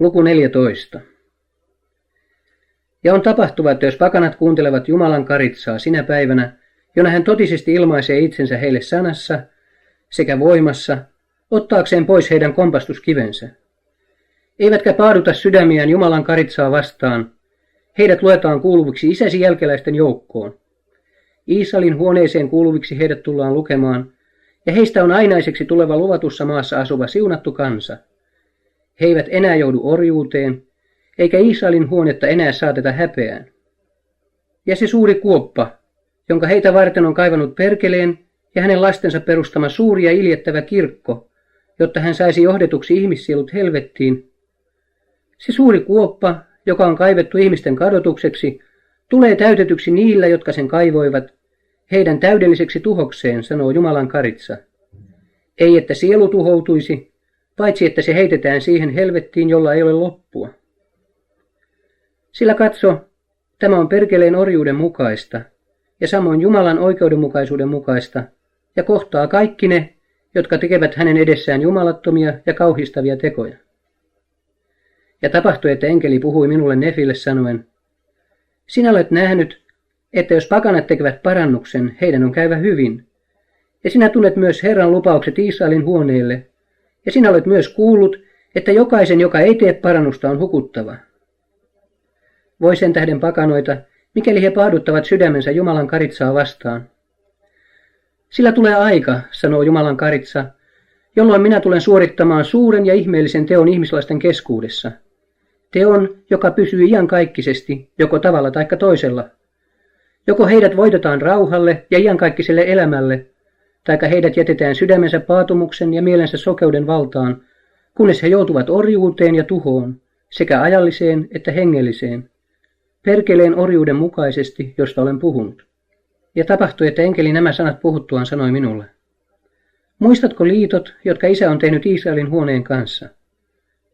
Luku 14. Ja on tapahtuva, että jos pakanat kuuntelevat Jumalan karitsaa sinä päivänä, jona hän totisesti ilmaisee itsensä heille sanassa sekä voimassa, ottaakseen pois heidän kompastuskivensä. Eivätkä paaduta sydämiään Jumalan karitsaa vastaan, heidät luetaan kuuluviksi isäsi jälkeläisten joukkoon. Israelin huoneeseen kuuluviksi heidät tullaan lukemaan, ja heistä on ainaiseksi tuleva luvatussa maassa asuva siunattu kansa. He eivät enää joudu orjuuteen, eikä Israelin huonetta enää saateta häpeään. Ja se suuri kuoppa, jonka heitä varten on kaivannut perkeleen ja hänen lastensa perustama suuri ja iljettävä kirkko, jotta hän saisi johdetuksi ihmissielut helvettiin. Se suuri kuoppa, joka on kaivettu ihmisten kadotukseksi, tulee täytetyksi niillä, jotka sen kaivoivat, heidän täydelliseksi tuhokseen, sanoo Jumalan karitsa. Ei, että sielu tuhoutuisi, paitsi että se heitetään siihen helvettiin, jolla ei ole loppua. Sillä katso, tämä on perkeleen orjuuden mukaista, ja samoin Jumalan oikeudenmukaisuuden mukaista, ja kohtaa kaikki ne, jotka tekevät hänen edessään jumalattomia ja kauhistavia tekoja. Ja tapahtui, että enkeli puhui minulle Nefille sanoen, sinä olet nähnyt, että jos pakanat tekevät parannuksen, heidän on käyvä hyvin. Ja sinä tunnet myös Herran lupaukset Israelin huoneille, ja sinä olet myös kuullut, että jokaisen, joka ei tee parannusta, on hukuttava. Voi sen tähden pakanoita, mikäli he paaduttavat sydämensä Jumalan karitsaa vastaan. Sillä tulee aika, sanoo Jumalan karitsa, jolloin minä tulen suorittamaan suuren ja ihmeellisen teon ihmislaisten keskuudessa. Teon, joka pysyy iankaikkisesti, joko tavalla tai toisella. Joko heidät voitetaan rauhalle ja iankaikkiselle elämälle, taikka heidät jätetään sydämensä paatumuksen ja mielensä sokeuden valtaan, kunnes he joutuvat orjuuteen ja tuhoon, sekä ajalliseen että hengelliseen, perkeleen orjuuden mukaisesti, josta olen puhunut. Ja tapahtui, että enkeli nämä sanat puhuttuaan sanoi minulle, muistatko liitot, jotka isä on tehnyt Israelin huoneen kanssa?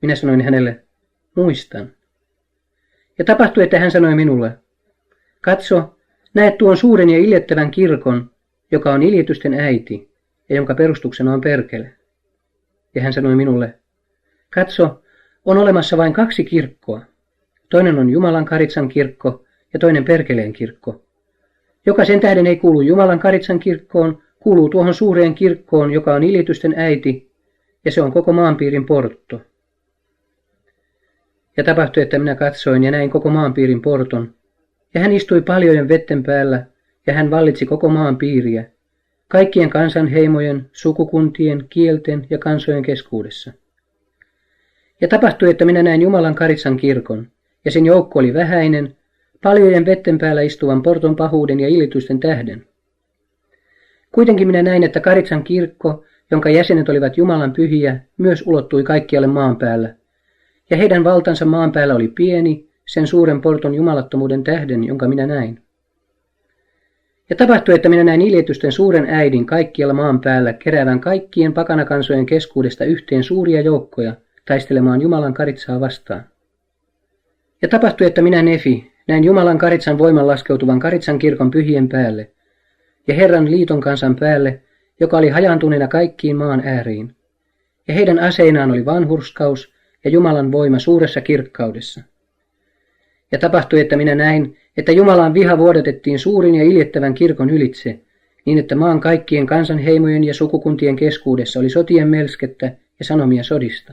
Minä sanoin hänelle, muistan. Ja tapahtui, että hän sanoi minulle, katso, näet tuon suuren ja iljettävän kirkon, joka on iljetysten äiti ja jonka perustuksena on perkele. Ja hän sanoi minulle, katso, on olemassa vain 2 kirkkoa. Toinen on Jumalan karitsan kirkko ja toinen perkeleen kirkko. Joka sen tähden ei kuulu Jumalan karitsan kirkkoon, kuuluu tuohon suureen kirkkoon, joka on iljetysten äiti, ja se on koko maanpiirin portto. Ja tapahtui, että minä katsoin ja näin koko maanpiirin porton, ja hän istui paljojen vetten päällä, ja hän vallitsi koko maan piiriä, kaikkien kansanheimojen, sukukuntien, kielten ja kansojen keskuudessa. Ja tapahtui, että minä näin Jumalan karitsan kirkon, ja sen joukko oli vähäinen, paljojen vetten päällä istuvan porton pahuuden ja iljetysten tähden. Kuitenkin minä näin, että karitsan kirkko, jonka jäsenet olivat Jumalan pyhiä, myös ulottui kaikkialle maan päällä, ja heidän valtansa maan päällä oli pieni, sen suuren porton jumalattomuuden tähden, jonka minä näin. Ja tapahtui, että minä näin iljetysten suuren äidin kaikkialla maan päällä keräävän kaikkien pakanakansojen keskuudesta yhteen suuria joukkoja taistelemaan Jumalan karitsaa vastaan. Ja tapahtui, että minä Nefi näin Jumalan karitsan voiman laskeutuvan karitsan kirkon pyhien päälle ja Herran liiton kansan päälle, joka oli hajaantuneena kaikkiin maan ääriin. Ja heidän aseinaan oli vanhurskaus ja Jumalan voima suuressa kirkkaudessa. Ja tapahtui, että minä näin, että Jumalan viha vuodatettiin suurin ja iljettävän kirkon ylitse, niin että maan kaikkien kansanheimojen ja sukukuntien keskuudessa oli sotien melskettä ja sanomia sodista.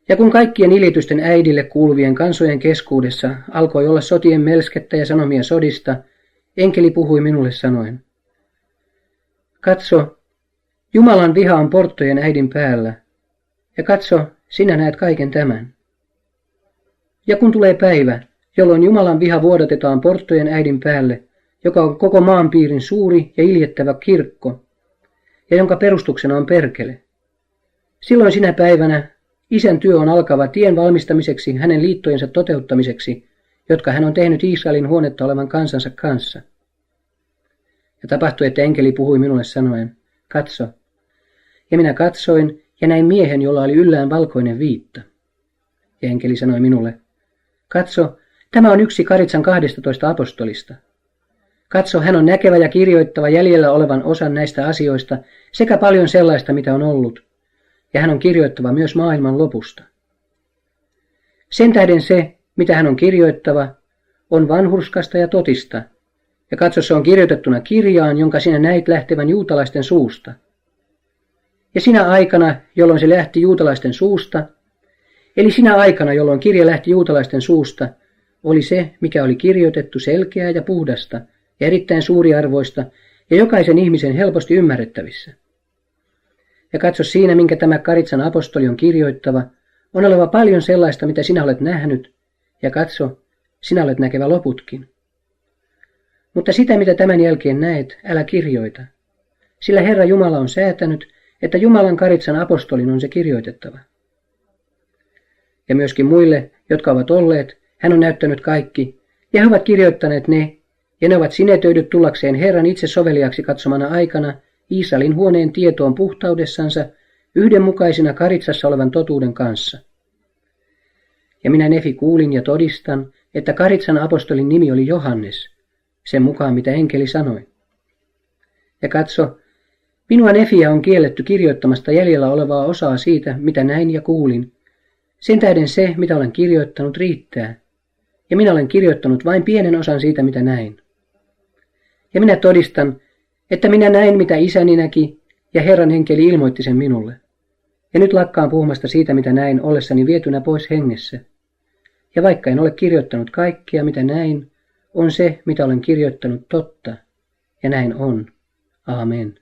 Ja kun kaikkien iljetysten äidille kuuluvien kansojen keskuudessa alkoi olla sotien melskettä ja sanomia sodista, enkeli puhui minulle sanoen, katso, Jumalan viha on porttojen äidin päällä, ja katso, sinä näet kaiken tämän. Ja kun tulee päivä, jolloin Jumalan viha vuodatetaan porttojen äidin päälle, joka on koko maanpiirin suuri ja iljettävä kirkko, ja jonka perustuksena on perkele. Silloin sinä päivänä Isän työ on alkava tien valmistamiseksi hänen liittojensa toteuttamiseksi, jotka hän on tehnyt Israelin huonetta olevan kansansa kanssa. Ja tapahtui, että enkeli puhui minulle sanoen, katso. Ja minä katsoin ja näin miehen, jolla oli yllään valkoinen viitta. Ja enkeli sanoi minulle, katso, tämä on yksi karitsan 12 apostolista. Katso, hän on näkevä ja kirjoittava jäljellä olevan osan näistä asioista sekä paljon sellaista, mitä on ollut. Ja hän on kirjoittava myös maailman lopusta. Sen tähden se, mitä hän on kirjoittava, on vanhurskasta ja totista, ja katso, se on kirjoitettuna kirjaan, jonka sinä näit lähtevän juutalaisten suusta. Ja sinä aikana, jolloin se lähti juutalaisten suusta, eli sinä aikana, jolloin kirja lähti juutalaisten suusta, oli se, mikä oli kirjoitettu, selkeää ja puhdasta ja erittäin suuriarvoista ja jokaisen ihmisen helposti ymmärrettävissä. Ja katso, siinä, minkä tämä Karitsan apostoli on kirjoittava, on oleva paljon sellaista, mitä sinä olet nähnyt, ja katso, sinä olet näkevä loputkin. Mutta sitä, mitä tämän jälkeen näet, älä kirjoita, sillä Herra Jumala on säätänyt, että Jumalan Karitsan apostolin on se kirjoitettava. Ja myöskin muille, jotka ovat olleet, hän on näyttänyt kaikki, ja he ovat kirjoittaneet ne, ja ne ovat sinetöidyt tullakseen Herran itse soveliaksi katsomana aikana Israelin huoneen tietoon puhtaudessansa yhdenmukaisina Karitsassa olevan totuuden kanssa. Ja minä Nefi kuulin ja todistan, että Karitsan apostolin nimi oli Johannes, sen mukaan mitä enkeli sanoi. Ja katso, minua Nefiä on kielletty kirjoittamasta jäljellä olevaa osaa siitä, mitä näin ja kuulin. Sen tähden se, mitä olen kirjoittanut, riittää, ja minä olen kirjoittanut vain pienen osan siitä, mitä näin. Ja minä todistan, että minä näin, mitä isäni näki, ja Herran enkeli ilmoitti sen minulle. Ja nyt lakkaan puhumasta siitä, mitä näin, ollessani vietynä pois hengessä. Ja vaikka en ole kirjoittanut kaikkea, mitä näin, on se, mitä olen kirjoittanut, totta, ja näin on. Aamen.